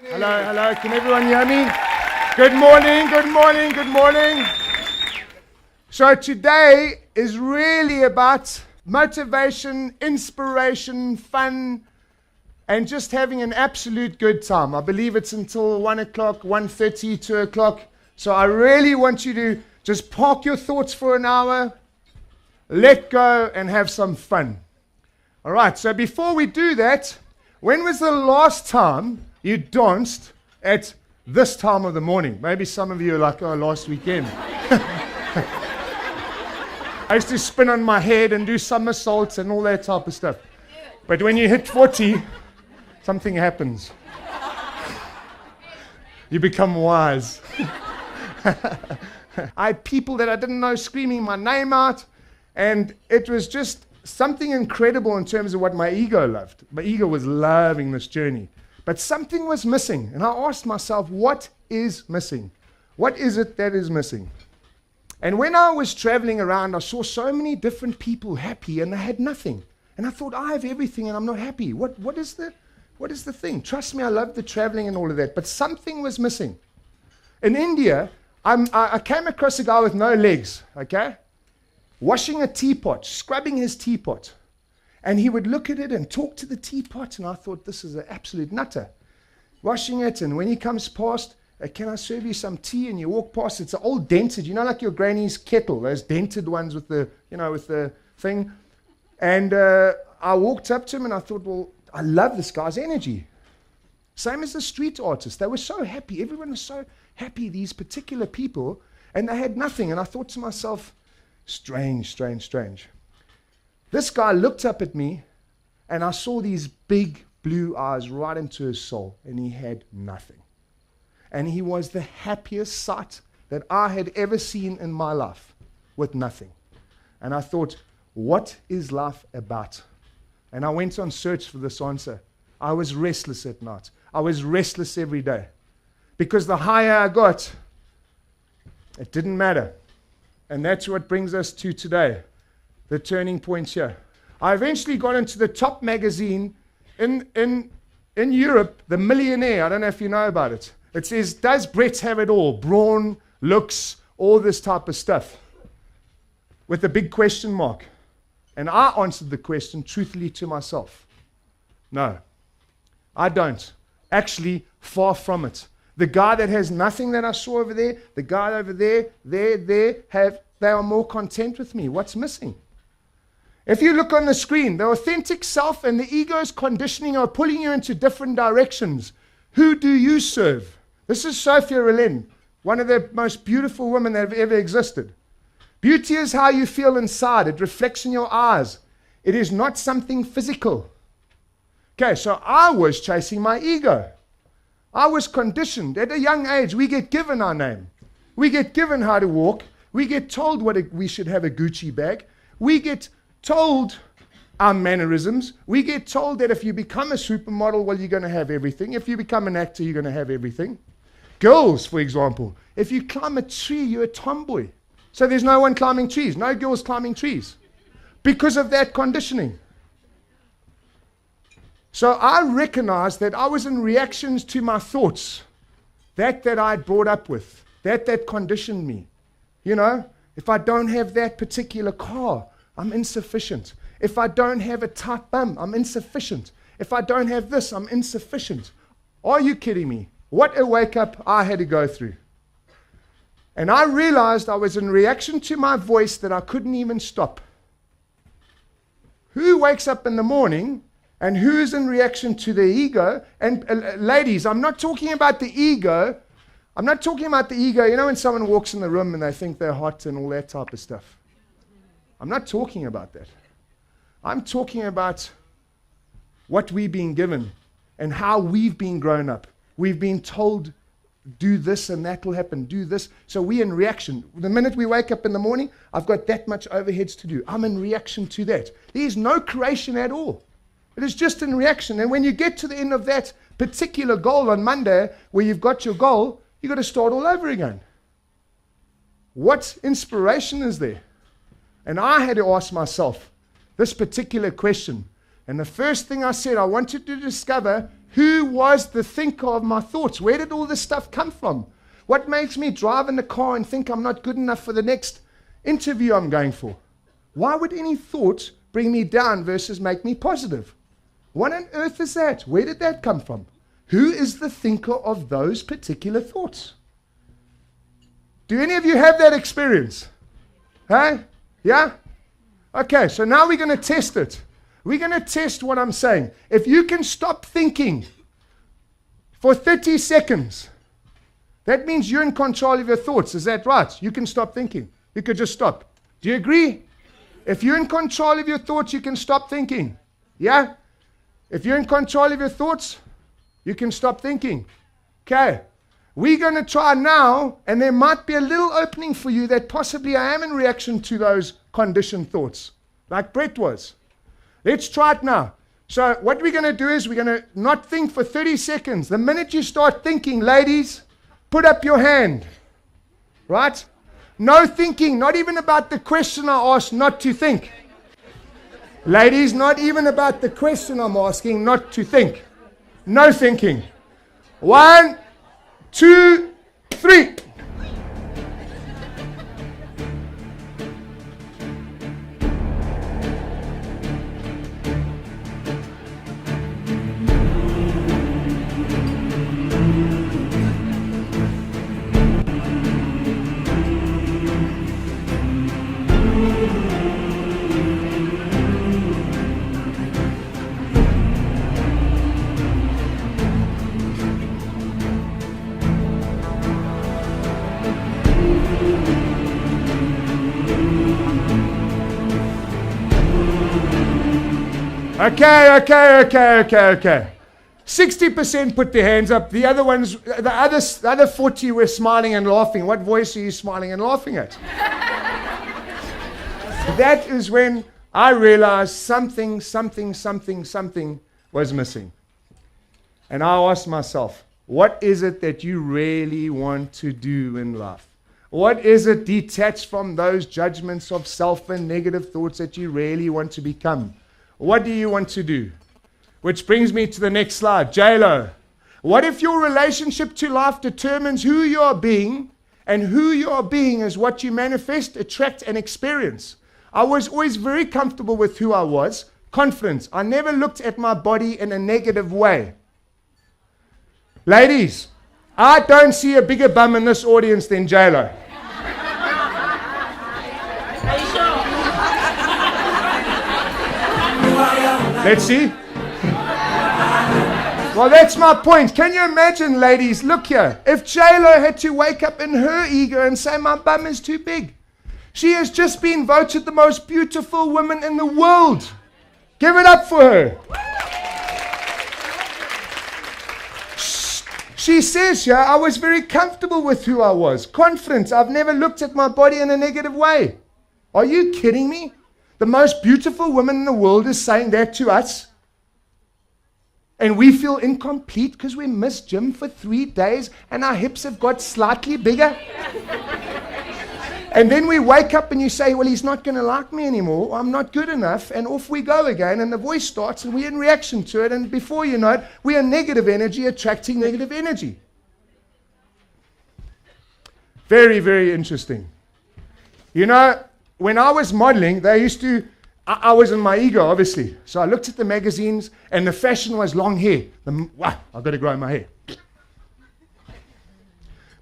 Hello, hello, can everyone hear me? Good morning, good morning, good morning. So today is really about motivation, inspiration, fun, and just having an absolute good time. I believe it's until 1 o'clock, 1:30, 2 o'clock. So I really want you to just park your thoughts for an hour, let go, and have some fun. All right, so before we do that, when was the last time you danced at this time of the morning? Maybe some of you are like, oh, last weekend. I used to spin on my head and do somersaults and all that type of stuff. But when you hit 40, something happens. You become wise. I had people that I didn't know screaming my name out, and it was just something incredible in terms of what my ego loved. My ego was loving this journey. But something was missing, and I asked myself, what is missing? What is it that is missing? And when I was traveling around, I saw so many different people happy, and they had nothing. And I thought, I have everything, and I'm not happy. What is the thing? Trust me, I love the traveling and all of that, but something was missing. In India, I came across a guy with no legs, okay? Washing a teapot, scrubbing his teapot. And he would look at it and talk to the teapot, and I thought, this is an absolute nutter. Washing it, and when he comes past, can I serve you some tea? And you walk past, it's an old dented, you know, like your granny's kettle, those dented ones with the, with the thing. And I walked up to him, and I thought, well, I love this guy's energy. Same as the street artists. They were so happy. Everyone was so happy, these particular people, and they had nothing. And I thought to myself, strange, strange, strange. This guy looked up at me, and I saw these big blue eyes right into his soul, and he had nothing. And he was the happiest sight that I had ever seen in my life, with nothing. And I thought, what is life about? And I went on search for this answer. I was restless at night. I was restless every day. Because the higher I got, it didn't matter. And that's what brings us to today, the turning point here. I eventually got into the top magazine in Europe, The Millionaire. I don't know if you know about it. It says, does Brett have it all? Brawn, looks, all this type of stuff. With a big question mark. And I answered the question truthfully to myself. No, I don't. Actually, far from it. The guy that has nothing that I saw over there, the guy over there, they are more content with me. What's missing? If you look on the screen, the authentic self and the ego's conditioning are pulling you into different directions. Who do you serve? This is Sophia Relen, one of the most beautiful women that have ever existed. Beauty is how you feel inside. It reflects in your eyes. It is not something physical. Okay, so I was chasing my ego. I was conditioned. At a young age, we get given our name. We get given how to walk. We get told we should have a Gucci bag. We get told our mannerisms. We get told that if you become a supermodel, well, you're going to have everything. If you become an actor, you're going to have everything. Girls, for example, if you climb a tree, you're a tomboy. So there's no one climbing trees, no girls climbing trees, because of that conditioning. So I recognized that I was in reactions to my thoughts, that I'd brought up with, that conditioned me. You know, if I don't have that particular car, I'm insufficient. If I don't have a tight bum, I'm insufficient. If I don't have this, I'm insufficient. Are you kidding me? What a wake-up I had to go through. And I realized I was in reaction to my voice that I couldn't even stop. Who wakes up in the morning and who is in reaction to the ego? And ladies, I'm not talking about the ego. I'm not talking about the ego. You know when someone walks in the room and they think they're hot and all that type of stuff? I'm not talking about that. I'm talking about what we've been given and how we've been grown up. We've been told, do this and that will happen, do this. So we're in reaction. The minute we wake up in the morning, I've got that much overheads to do. I'm in reaction to that. There's no creation at all. It is just in reaction. And when you get to the end of that particular goal on Monday, where you've got your goal, you've got to start all over again. What inspiration is there? And I had to ask myself this particular question. And the first thing I said, I wanted to discover Who was the thinker of my thoughts? Where did all this stuff come from? What makes me drive in the car and think I'm not good enough for the next interview I'm going for? Why would any thought bring me down versus make me positive? What on earth is that? Where did that come from? Who is the thinker of those particular thoughts? Do any of you have that experience? Huh? Yeah? Okay, so now we're going to test it. We're going to test what I'm saying. If you can stop thinking for 30 seconds, that means you're in control of your thoughts. Is that right? You can stop thinking. You could just stop. Do you agree? If you're in control of your thoughts, you can stop thinking. Yeah? If you're in control of your thoughts, you can stop thinking. Okay. We're going to try now, and there might be a little opening for you that possibly I am in reaction to those conditioned thoughts, like Brett was. Let's try it now. So what we're going to do is we're going to not think for 30 seconds. The minute you start thinking, ladies, put up your hand. Right? No thinking, not even about the question I asked not to think. Ladies, not even about the question I'm asking not to think. No thinking. 1, 2, 3. Okay. 60% put their hands up. The other 40 were smiling and laughing. What voice are you smiling and laughing at? That is when I realized something was missing. And I asked myself, what is it that you really want to do in life? What is it detached from those judgments of self and negative thoughts that you really want to become? What do you want to do? Which brings me to the next slide. J-Lo. What if your relationship to life determines who you are being, and who you are being is what you manifest, attract, and experience? I was always very comfortable with who I was, confident. I never looked at my body in a negative way. Ladies, I don't see a bigger bum in this audience than J-Lo. Let's see. Well, that's my point. Can you imagine, ladies? Look here. If J-Lo had to wake up in her ego and say, my bum is too big. She has just been voted the most beautiful woman in the world. Give it up for her. She says here, I was very comfortable with who I was. Confident. I've never looked at my body in a negative way. Are you kidding me? The most beautiful woman in the world is saying that to us. And we feel incomplete because we missed gym for 3 days and our hips have got slightly bigger. And then we wake up and you say, well, he's not going to like me anymore. I'm not good enough. And off we go again. And the voice starts and we're in reaction to it. And before you know it, we are negative energy attracting negative energy. Very, very interesting. You know, when I was modeling, I was in my ego, obviously. So I looked at the magazines, and the fashion was long hair. I've got to grow my hair.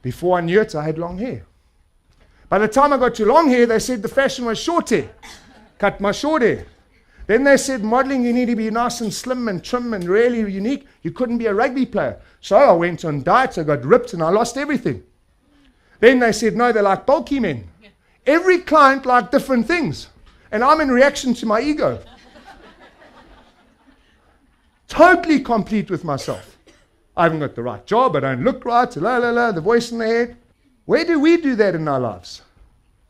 Before I knew it, I had long hair. By the time I got to long hair, they said the fashion was short hair. Cut my short hair. Then they said, modeling, you need to be nice and slim and trim and really unique. You couldn't be a rugby player. So I went on diets, I got ripped, and I lost everything. Then they said, no, they're like bulky men. Every client liked different things. And I'm in reaction to my ego. Totally complete with myself. I haven't got the right job. I don't look right. The voice in the head. Where do we do that in our lives?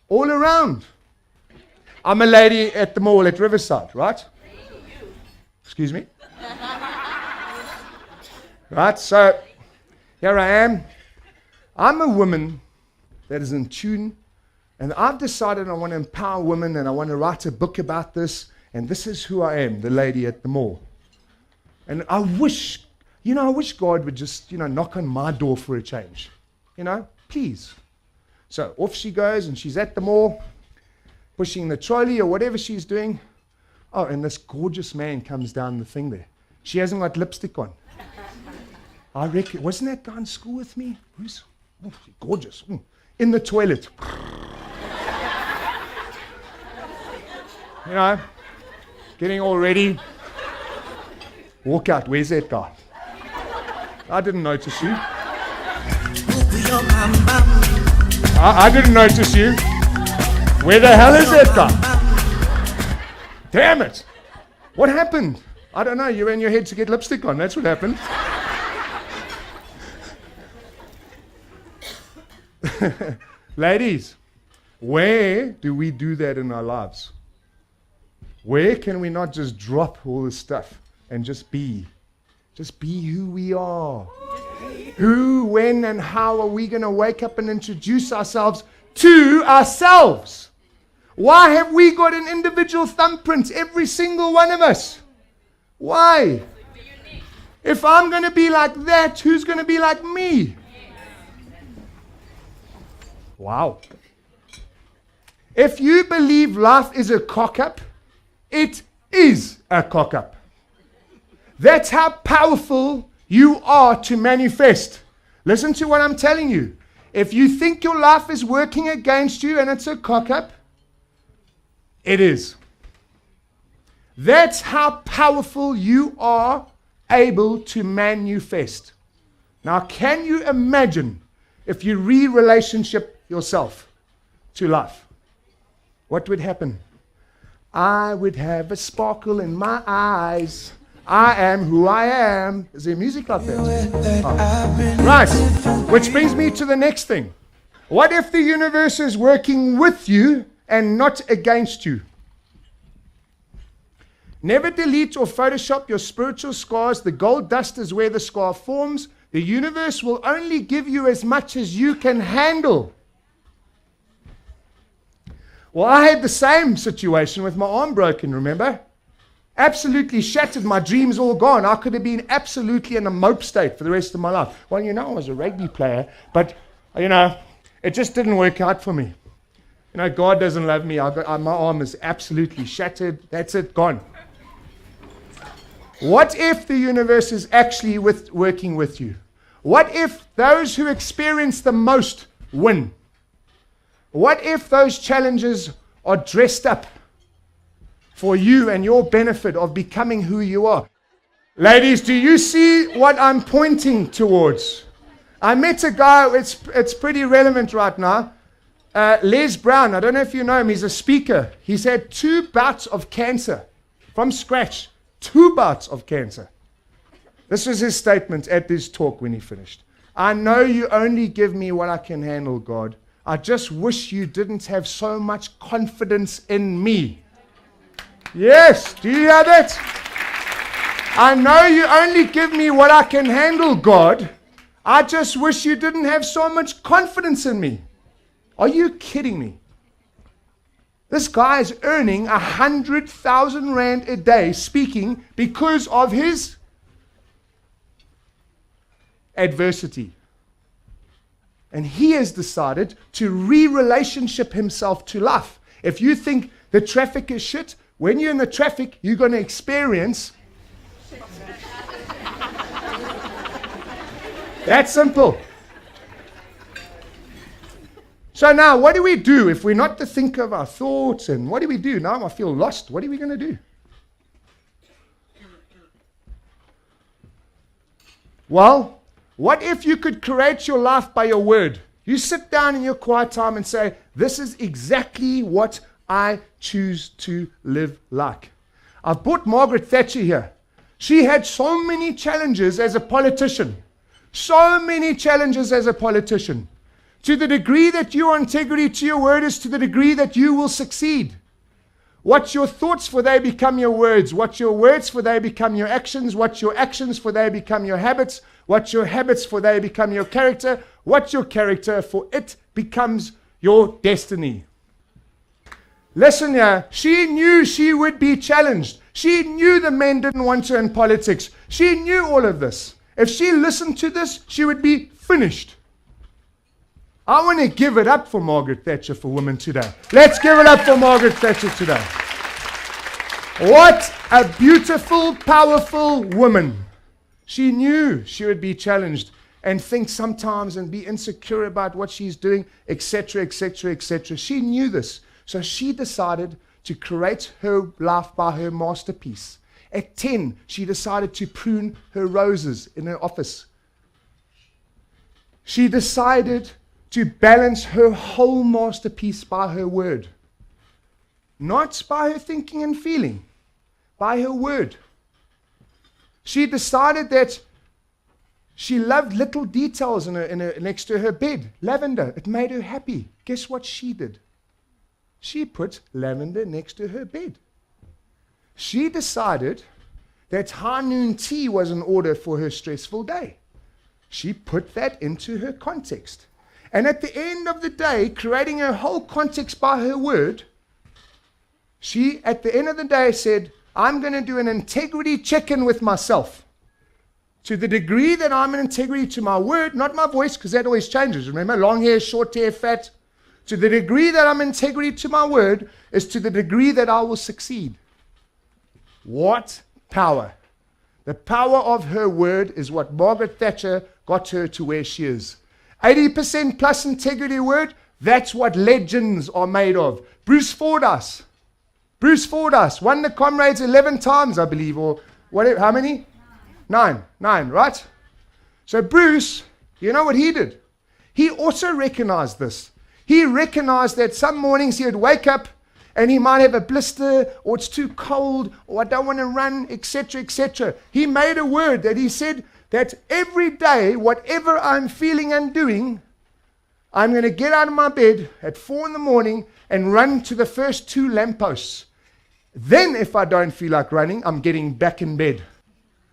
All around. I'm a lady at the mall at Riverside, right? Excuse me? Right, so here I am. I'm a woman that is in tune. And I've decided I want to empower women and I want to write a book about this. And this is who I am, the lady at the mall. And I wish, I wish God would just, knock on my door for a change. Please. So off she goes, and she's at the mall, pushing the trolley or whatever she's doing. Oh, and this gorgeous man comes down the thing there. She hasn't got lipstick on. I reckon, wasn't that guy in school with me? Who's gorgeous? In the toilet. Getting all ready. Walk out. Where's that guy? I didn't notice you. I didn't notice you. Where the hell is that guy? Damn it. What happened? I don't know. You ran your head to get lipstick on. That's what happened. Ladies, where do we do that in our lives? Where can we not just drop all this stuff and just be who we are? Who, when, and how are we going to wake up and introduce ourselves to ourselves? Why have we got an individual thumbprint, every single one of us? Why? If I'm going to be like that, who's going to be like me? Wow. If you believe life is a cock-up, it is a cock-up. That's how powerful you are to manifest. Listen to what I'm telling you. If you think your life is working against you and it's a cock-up, it is. That's how powerful you are able to manifest. Now, can you imagine if you re-relationship yourself to life? What would happen? I would have a sparkle in my eyes. I am who I am. Is there music like that? Oh. Right. Which brings me to the next thing. What if the universe is working with you and not against you? Never delete or Photoshop your spiritual scars. The gold dust is where the scar forms. The universe will only give you as much as you can handle. Well, I had the same situation with my arm broken, remember? Absolutely shattered, my dreams all gone. I could have been absolutely in a mope state for the rest of my life. Well, I was a rugby player, but, it just didn't work out for me. God doesn't love me. My arm is absolutely shattered. That's it, gone. What if the universe is actually working with you? What if those who experience the most win? What if those challenges are dressed up for you and your benefit of becoming who you are? Ladies, do you see what I'm pointing towards? I met a guy, it's pretty relevant right now, Les Brown. I don't know if you know him. He's a speaker. He's had 2 bouts of cancer from scratch. 2 bouts of cancer. This was his statement at this talk when he finished. I know you only give me what I can handle, God. I just wish you didn't have so much confidence in me. Yes, do you hear that? I know you only give me what I can handle, God. I just wish you didn't have so much confidence in me. Are you kidding me? This guy is earning 100,000 rand a day speaking because of his adversity. And he has decided to re-relationship himself to life. If you think the traffic is shit, when you're in the traffic, you're going to experience. That's simple. So now, what do we do if we're not to think of our thoughts? And what do we do? Now I feel lost. What are we going to do? Well, what if you could create your life by your word? You sit down in your quiet time and say, this is exactly what I choose to live like. I've brought Margaret Thatcher here. She had so many challenges as a politician. So many challenges as a politician. To the degree that your integrity to your word is to the degree that you will succeed. What's your thoughts, for they become your words. What's your words, for they become your actions. What's your actions, for they become your habits. What's your habits, for they become your character. What's your character, for it becomes your destiny. Listen here, she knew she would be challenged. She knew the men didn't want her in politics. She knew all of this. If she listened to this, she would be finished. I want to give it up for Margaret Thatcher for women today. Let's give it up for Margaret Thatcher today. What a beautiful, powerful woman. She knew she would be challenged and think sometimes and be insecure about what she's doing, etc., etc., etc. She knew this. So she decided to create her life by her masterpiece. At 10, she decided to prune her roses in her office. She decided to balance her whole masterpiece by her word. Not by her thinking and feeling, by her word. She decided that she loved little details next to her bed. Lavender, it made her happy. Guess what she did? She put lavender next to her bed. She decided that high noon tea was in order for her stressful day. She put that into her context. And at the end of the day, creating her whole context by her word, she, at the end of the day, said, I'm going to do an integrity check-in with myself. To the degree that I'm in integrity to my word, not my voice, because that always changes. Remember, long hair, short hair, fat. To the degree that I'm in integrity to my word is to the degree that I will succeed. What power. The power of her word is what Margaret Thatcher got her to where she is. 80% plus integrity word, that's what legends are made of. Bruce Fordyce won the Comrades 11 times, I believe, or whatever. How many? Nine, right? So Bruce, you know what he did? He also recognized this. He recognized that some mornings he would wake up and he might have a blister, or it's too cold, or I don't want to run, etc., etc. He made a word that he said that every day, whatever I'm feeling and doing, I'm going to get out of my bed at 4 in the morning and run to the first 2 lampposts. Then, if I don't feel like running, I'm getting back in bed.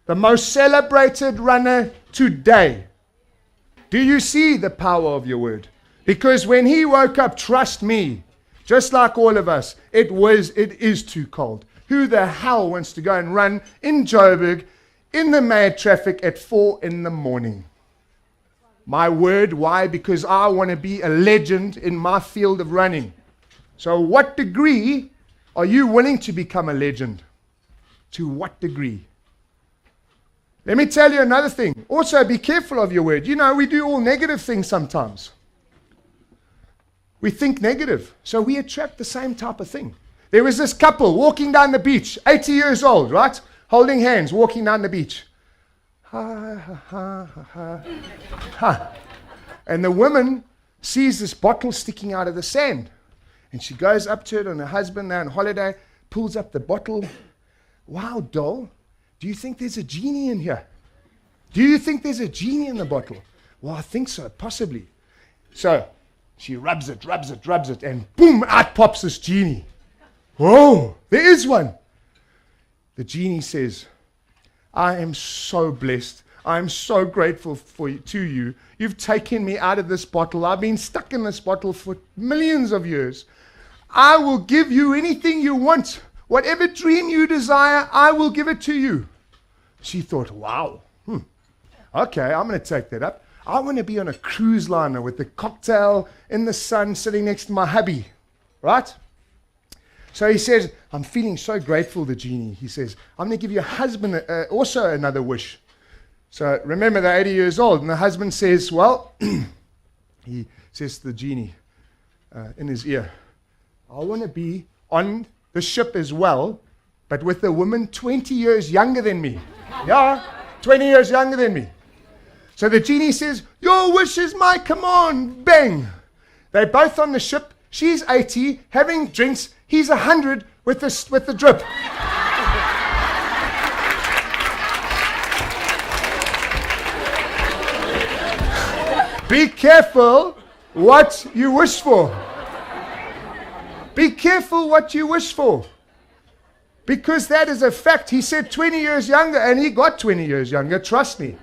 The most celebrated runner today. Do you see the power of your word? Because when he woke up, trust me, just like all of us, it is too cold. Who the hell wants to go and run in Joburg in the mad traffic at 4 in the morning? My word, why? Because I want to be a legend in my field of running. So what degree are you willing to become a legend? To what degree? Let me tell you another thing. Also, be careful of your word. You know, we do all negative things sometimes. We think negative, so we attract the same type of thing. There was this couple walking down the beach, 80 years old, right? Holding hands, walking down the beach. Ha, ha, ha, ha, ha. Ha. And the woman sees this bottle sticking out of the sand. And she goes up to it, and her husband, there on holiday, pulls up the bottle. Wow, doll, do you think there's a genie in here? Do you think there's a genie in the bottle? Well, I think so, possibly. So she rubs it, and boom, out pops this genie. Whoa, there is one. The genie says, I am so blessed. I am so grateful to you. You've taken me out of this bottle. I've been stuck in this bottle for millions of years. I will give you anything you want. Whatever dream you desire, I will give it to you. She thought, wow, okay, I'm going to take that up. I want to be on a cruise liner with a cocktail in the sun sitting next to my hubby, right? So he says, I'm feeling so grateful, the genie. He says, I'm going to give your husband also another wish. So remember, they're 80 years old, and the husband says, well, he says to the genie in his ear, I want to be on the ship as well, but with a woman 20 years younger than me. Yeah, 20 years younger than me. So the genie says, your wish is my command. Bang. They're both on the ship. She's 80, having drinks. He's 100 with the drip. Be careful what you wish for. Be careful what you wish for. Because that is a fact. He said 20 years younger, and he got 20 years younger. Trust me.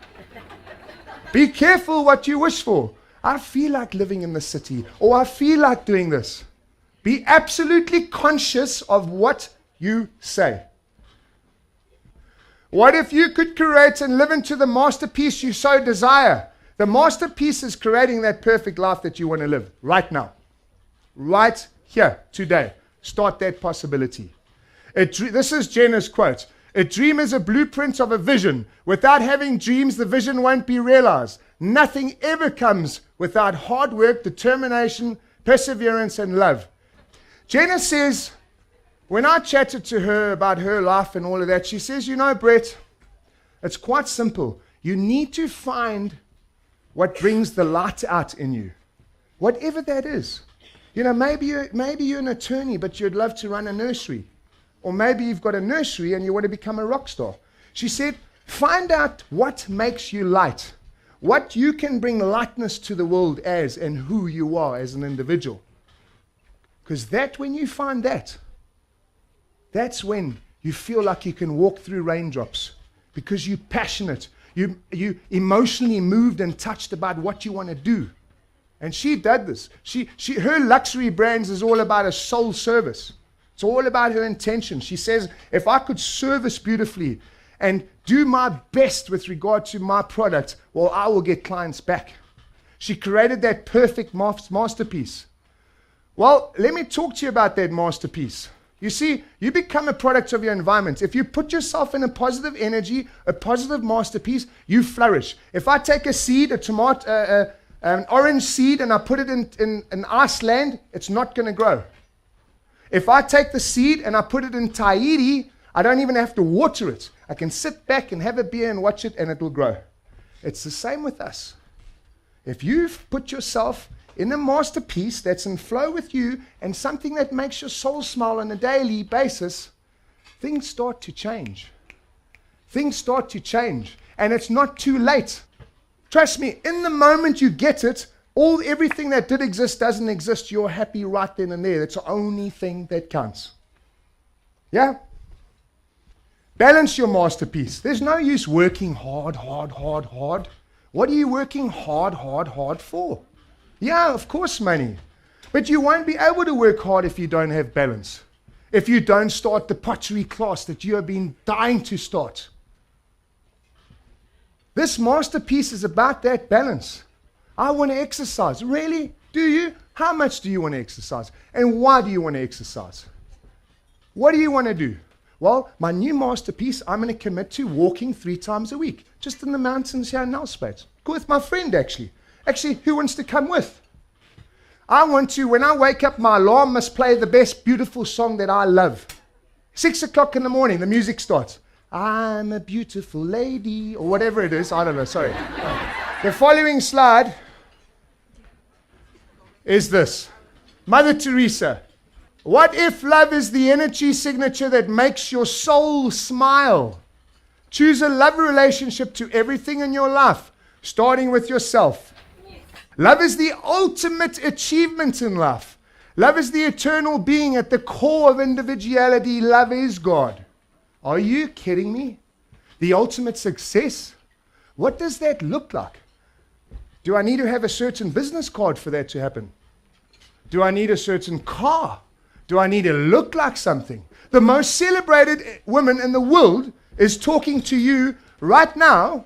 Be careful what you wish for. I feel like living in the city, or I feel like doing this. Be absolutely conscious of what you say. What if you could create and live into the masterpiece you so desire? The masterpiece is creating that perfect life that you want to live right now. Right here, today. Start that possibility. This is Jenna's quote. A dream is a blueprint of a vision. Without having dreams, the vision won't be realized. Nothing ever comes without hard work, determination, perseverance, and love. Jenna says, when I chatted to her about her life and all of that, she says, you know, Brett, it's quite simple. You need to find what brings the light out in you, whatever that is. You know, maybe you're an attorney, but you'd love to run a nursery. Or maybe you've got a nursery and you want to become a rock star. She said, find out what makes you light, what you can bring lightness to the world as, and who you are as an individual. Because when you find that, that's when you feel like you can walk through raindrops, because you're passionate, you emotionally moved and touched about what you want to do. And she did this. Her luxury brands is all about a soul service. It's all about her intention. She says, if I could service beautifully and do my best with regard to my product, well, I will get clients back. She created that perfect masterpiece. Well, let me talk to you about that masterpiece. You see, you become a product of your environment. If you put yourself in a positive energy, a positive masterpiece, you flourish. If I take a seed, an orange seed, and I put it in Iceland, it's not going to grow. If I take the seed and I put it in Tahiti, I don't even have to water it. I can sit back and have a beer and watch it, and it will grow. It's the same with us. If you've put yourself in a masterpiece that's in flow with you and something that makes your soul smile on a daily basis, things start to change. Things start to change. And it's not too late. Trust me, in the moment you get it, everything that did exist doesn't exist. You're happy right then and there. That's the only thing that counts. Yeah? Balance your masterpiece. There's no use working hard. What are you working hard for? Yeah, of course, money. But you won't be able to work hard if you don't have balance. If you don't start the pottery class that you have been dying to start. This masterpiece is about that balance. I want to exercise. Really? Do you? How much do you want to exercise? And why do you want to exercise? What do you want to do? Well, my new masterpiece, I'm going to commit to walking 3 times a week, just in the mountains here in Nelspruit. Go with my friend, actually. Actually, who wants to come with? I want to, when I wake up, my alarm must play the best, beautiful song that I love. 6 o'clock in the morning, the music starts. I'm a beautiful lady, or whatever it is. I don't know, sorry. The following slide is this. Mother Teresa. What if love is the energy signature that makes your soul smile? Choose a love relationship to everything in your life, starting with yourself. Love is the ultimate achievement in life. Love is the eternal being at the core of individuality. Love is God. Are you kidding me? The ultimate success? What does that look like? Do I need to have a certain business card for that to happen? Do I need a certain car? Do I need to look like something? The most celebrated woman in the world is talking to you right now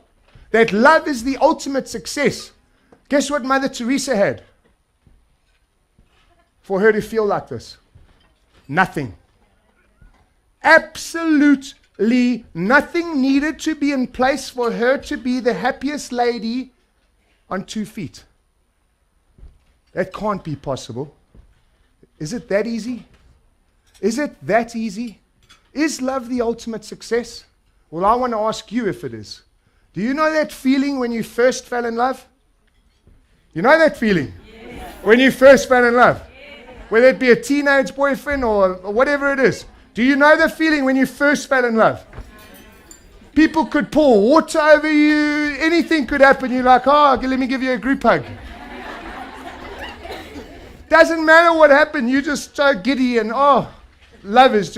that love is the ultimate success. Guess what Mother Teresa had for her to feel like this? Nothing. Absolutely nothing needed to be in place for her to be the happiest lady on 2 feet. That can't be possible. Is it that easy? Is it that easy? Is love the ultimate success? Well, I want to ask you if it is. Do you know that feeling when you first fell in love? You know that feeling? Yes. When you first fell in love? Yes. Whether it be a teenage boyfriend or whatever it is. Do you know the feeling when you first fell in love? People could pour water over you. Anything could happen. You're like, oh, let me give you a group hug. Doesn't matter what happened. You're just so giddy and, life is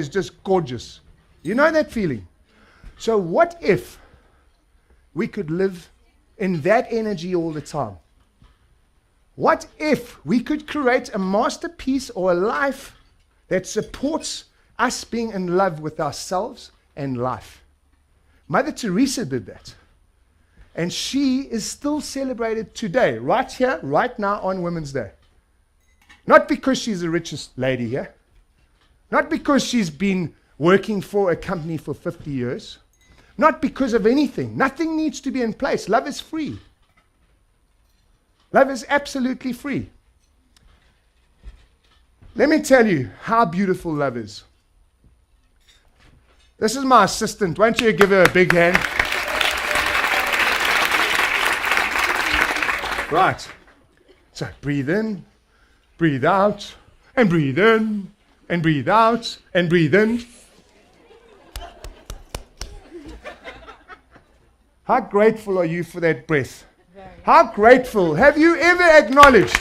just gorgeous. You know that feeling? So what if we could live in that energy all the time? What if we could create a masterpiece or a life that supports us being in love with ourselves and life? Mother Teresa did that. And she is still celebrated today, right here, right now on Women's Day. Not because she's the richest lady here. Not because she's been working for a company for 50 years. Not because of anything. Nothing needs to be in place. Love is free. Love is absolutely free. Let me tell you how beautiful love is. This is my assistant. Why don't you give her a big hand? Right. So breathe in, breathe out, and breathe in, and breathe out, and breathe in. How grateful are you for that breath? How grateful. Have you ever acknowledged?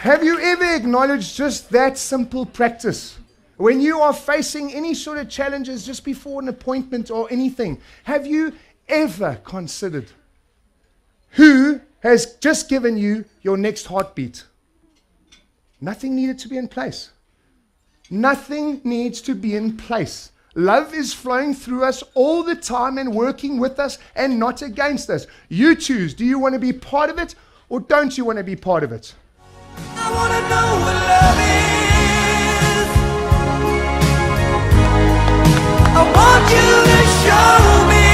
Have you ever acknowledged just that simple practice? When you are facing any sort of challenges just before an appointment or anything, have you ever considered who has just given you your next heartbeat? Nothing needed to be in place. Nothing needs to be in place. Love is flowing through us all the time and working with us and not against us. You choose. Do you want to be part of it or don't you want to be part of it? I want to know what love is. I want you to show me.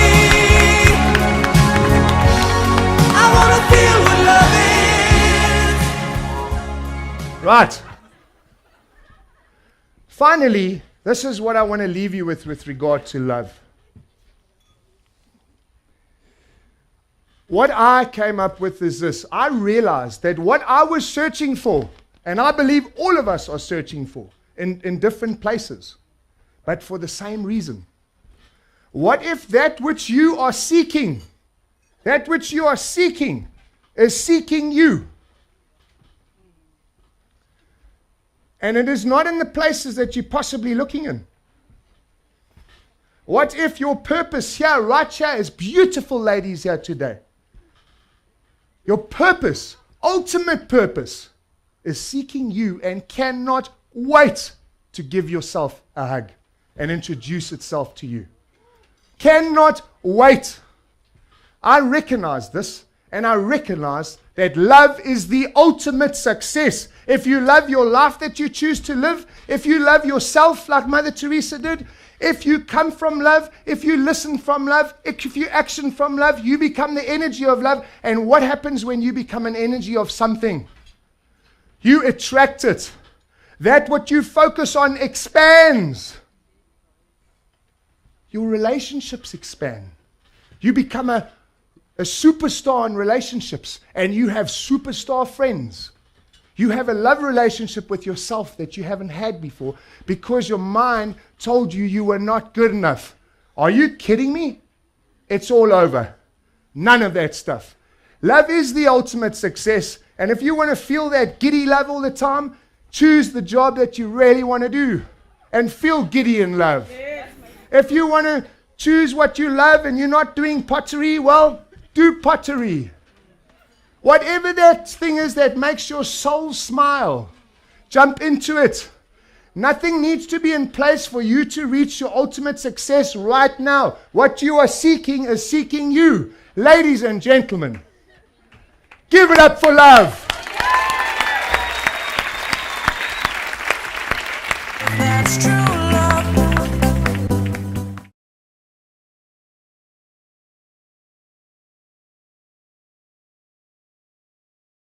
I want to feel what love is. Right. Finally, this is what I want to leave you with regard to love. What I came up with is this. I realized that what I was searching for, and I believe all of us are searching for, in different places, but for the same reason. What if that which you are seeking, is seeking you? And it is not in the places that you're possibly looking in. What if your purpose here, right here, is beautiful ladies here today? Your purpose, ultimate purpose, is seeking you and cannot wait to give yourself a hug and introduce itself to you. Cannot wait. I recognize this, and I recognize that love is the ultimate success. If you love your life that you choose to live, if you love yourself like Mother Teresa did, if you come from love, if you listen from love, if you action from love, you become the energy of love. And what happens when you become an energy of something? You attract it. That what you focus on expands. Your relationships expand. You become a superstar in relationships, and you have superstar friends. You have a love relationship with yourself that you haven't had before because your mind told you you were not good enough. Are you kidding me? It's all over. None of that stuff. Love is the ultimate success, and if you want to feel that giddy love all the time, choose the job that you really want to do and feel giddy in love. Yes. If you want to choose what you love and you're not doing pottery, well, do pottery. Whatever that thing is that makes your soul smile, jump into it. Nothing needs to be in place for you to reach your ultimate success right now. What you are seeking is seeking you. Ladies and gentlemen, give it up for love. That's true.